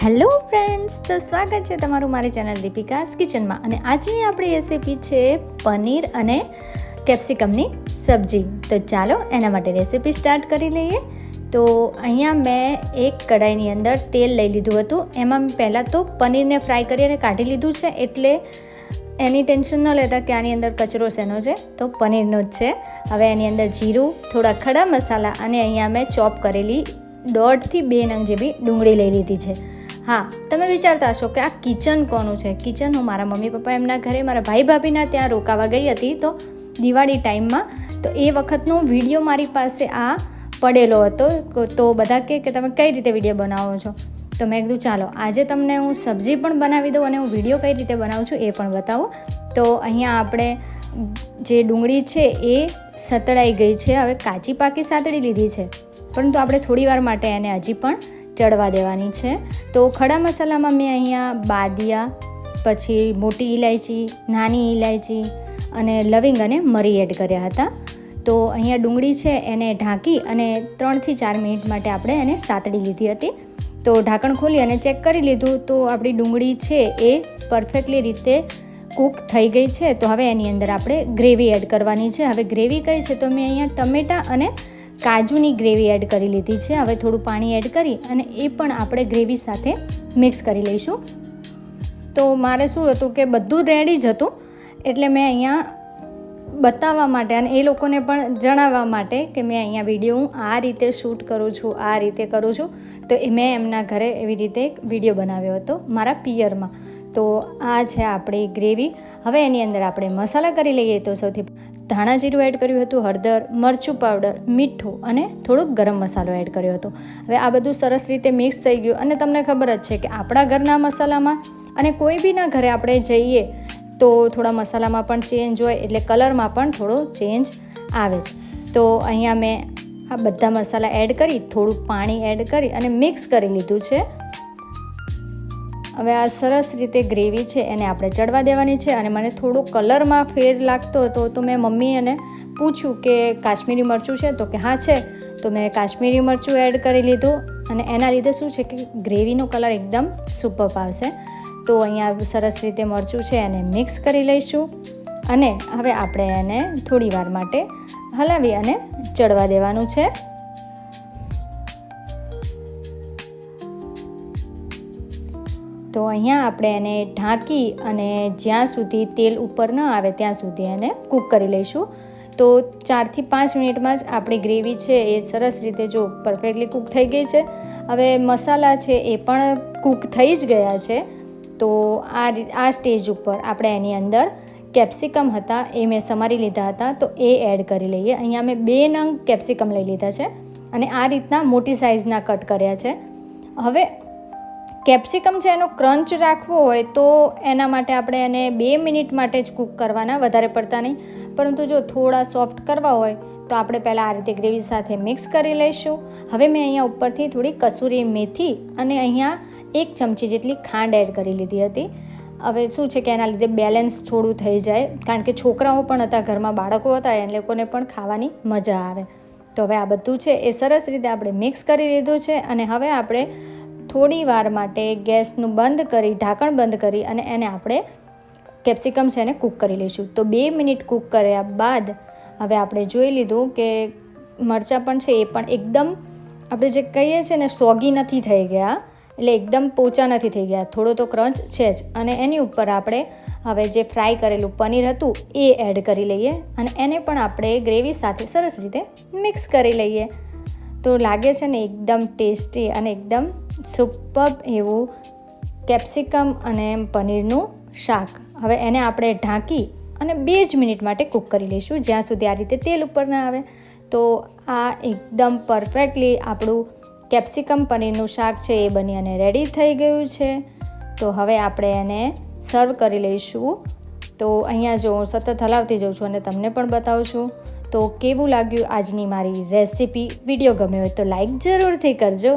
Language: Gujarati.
હેલો ફ્રેન્ડ્સ, તો સ્વાગત છે તમારું મારી ચેનલ દીપિકાસ કિચનમાં. અને આજની આપણી રેસીપી છે પનીર અને કેપ્સિકમની સબ્જી. તો ચાલો એના માટે રેસીપી સ્ટાર્ટ કરી લઈએ. તો અહીંયા મેં એક કઢાઈની અંદર તેલ લઈ લીધું હતું. એમાં મેં પહેલાં તો પનીરને ફ્રાય કરી અને કાઢી લીધું છે, એટલે એની ટેન્શન ન લેતા કે આની અંદર કચરો શેનો છે, તો પનીરનો જ છે. હવે એની અંદર જીરું, થોડા ખડા મસાલા અને અહીંયા મેં ચોપ કરેલી 1.5 થી 2 નંગ જેવી ડુંગળી લઈ લીધી છે. હા, તમે વિચારતા હશો કે આ કિચન કોનું છે. કિચન હું મારા મમ્મી પપ્પા એમના ઘરે મારા ભાઈ ભાભીના ત્યાં રોકાવા ગઈ હતી, તો દિવાળી ટાઈમમાં. તો એ વખતનો વિડીયો મારી પાસે આ પડેલો હતો. તો બધા કે તમે કઈ રીતે વિડીયો બનાવો છો, તો મેં કીધું ચાલો આજે તમને હું સબ્જી પણ બનાવી દઉં અને હું વિડીયો કઈ રીતે બનાવું છું એ પણ બતાવું. તો અહીંયા આપણે જે ડુંગળી છે એ સતળાઈ ગઈ છે. હવે કાચી પાકી સાતળી લીધી છે, પરંતુ આપણે થોડી વાર માટે એને હજી પણ ચડવા દેવાની છે. તો ખડા મસાલામાં મેં અહીંયા બાદિયા, પછી મોટી ઇલાયચી, નાની ઇલાયચી અને લવિંગ અને મરી એડ કર્યા હતા. તો અહીંયા ડુંગળી છે એને ઢાંકી અને 3 થી 4 મિનિટ માટે આપણે એને સાતળી લીધી હતી. તો ઢાંકણ ખોલી અને ચેક કરી લીધું, તો આપણી ડુંગળી છે એ પરફેક્ટલી રીતે કૂક થઈ ગઈ છે. તો હવે એની અંદર આપણે ગ્રેવી એડ કરવાની છે. હવે ગ્રેવી કઈ છે, તો મેં અહીંયા ટમેટાં અને કાજુની ગ્રેવી એડ કરી લીધી છે. હવે થોડું પાણી એડ કરી અને એ પણ આપણે ગ્રેવી સાથે મિક્સ કરી લઈશું. તો મારે શું હતું કે બધું રેડી જ હતું, એટલે મેં અહીંયા બતાવવા માટે અને એ લોકોને પણ જણાવવા માટે કે મેં અહીંયા વિડીયો હું આ રીતે શૂટ કરું છું, આ રીતે કરું છું. તો એ મેં એમના ઘરે એવી રીતે એક વિડીયો બનાવ્યો હતો મારા પિયરમાં. તો આ છે આપણી ગ્રેવી. હવે એની અંદર આપણે મસાલા કરી લઈએ. તો સૌથી ધાણા જીરું એડ કર્યું હતું, હળદર, મરચું પાવડર, મીઠું અને થોડુંક ગરમ મસાલો એડ કર્યો હતો. હવે આ બધું સરસ રીતે મિક્સ થઈ ગયું. અને તમને ખબર જ છે કે આપણા ઘરના મસાલામાં અને કોઈ બીના ઘરે આપણે જઈએ તો થોડા મસાલામાં પણ ચેન્જ હોય, એટલે કલરમાં પણ થોડો ચેન્જ આવે છે. તો અહીંયા મેં આ બધા મસાલા એડ કરી, થોડુંક પાણી એડ કરી અને મિક્સ કરી લીધું છે. હવે આ સરસ રીતે ગ્રેવી છે એને આપણે ચડવા દેવાની છે. અને મને થોડો કલરમાં ફેર લાગતો હતો, તો મેં મમ્મીને પૂછ્યું કે કાશ્મીરી મરચું છે, તો કે હા છે. તો મેં કાશ્મીરી મરચું એડ કરી લીધું અને એના લીધે શું છે કે ગ્રેવીનો કલર એકદમ સુપર આવશે. તો અહીંયા સરસ રીતે મરચું છે એને મિક્સ કરી લઈશું અને હવે આપણે એને થોડી વાર માટે હલાવી અને ચડવા દેવાનું છે. તો અહીંયા આપણે એને ઢાંકી અને જ્યાં સુધી તેલ ઉપર ન આવે ત્યાં સુધી એને કૂક કરી લઈશું. તો 4 થી 5 મિનિટમાં જ આપણી ગ્રેવી છે એ સરસ રીતે જો પરફેક્ટલી કૂક થઈ ગઈ છે. હવે મસાલા છે એ પણ કૂક થઈ જ ગયા છે. તો આ સ્ટેજ ઉપર આપણે એની અંદર કેપ્સિકમ હતા એ મેં સમારી લીધા હતા, તો એ એડ કરી લઈએ. અહીંયા મેં 2 નંગ કેપ્સિકમ લઈ લીધા છે અને આ રીતના મોટી સાઇઝના કટ કર્યા છે. હવે કેપ્સિકમ છે એનો ક્રંચ રાખવો હોય તો એના માટે આપણે એને 2 મિનિટ માટે જ કૂક કરવાના, વધારે પડતા નહીં. પરંતુ જો થોડા સોફ્ટ કરવા હોય તો આપણે પહેલાં આ રીતે ગ્રેવી સાથે મિક્સ કરી લઈશું. હવે મેં અહીંયા ઉપરથી થોડી કસૂરી મેથી અને અહીંયા 1 ચમચી જેટલી ખાંડ એડ કરી લીધી હતી. હવે શું છે કે એના લીધે બેલેન્સ થોડું થઈ જાય, કારણ કે છોકરાઓ પણ હતા ઘરમાં, બાળકો હતા, એ લોકોને પણ ખાવાની મજા આવે. તો હવે આ બધું છે એ સરસ રીતે આપણે મિક્સ કરી લીધું છે. અને હવે આપણે થોડી વાર માટે ગેસનું બંધ કરી, ઢાંકણ બંધ કરી અને એને આપણે કેપ્સિકમ છે એને કૂક કરી લઈશું. તો 2 મિનિટ કૂક કર્યા બાદ હવે આપણે જોઈ લીધું કે મરચાં પણ છે એ પણ એકદમ આપણે જે કહીએ છીએ ને સોગી નથી થઈ ગયા, એટલે એકદમ પોચા નથી થઈ ગયા, થોડો તો ક્રંચ છે જ. અને એની ઉપર આપણે હવે જે ફ્રાય કરેલું પનીર હતું એ એડ કરી લઈએ અને એને પણ આપણે ગ્રેવી સાથે સરસ રીતે મિક્સ કરી લઈએ. તો લાગે છે ને એકદમ ટેસ્ટી અને એકદમ સુપર એવું કેપ્સિકમ અને પનીરનું શાક. હવે એને આપણે ઢાંકી અને 2 જ મિનિટ માટે કૂક કરી લઈશું, જ્યાં સુધી આ રીતે તેલ ઉપર ના આવે. તો આ એકદમ પરફેક્ટલી આપણું કેપ્સિકમ પનીરનું શાક છે એ બની અને રેડી થઈ ગયું છે. તો હવે આપણે એને સર્વ કરી લઈશું. તો અહીંયા જો હું સતત હલાવતી જાઉં છું અને તમને પણ બતાવું છું. તો કેવું લાગ્યું આજની મારી રેસિપી? વિડીયો ગમ્યો હોય તો લાઈક જરૂરથી કરજો.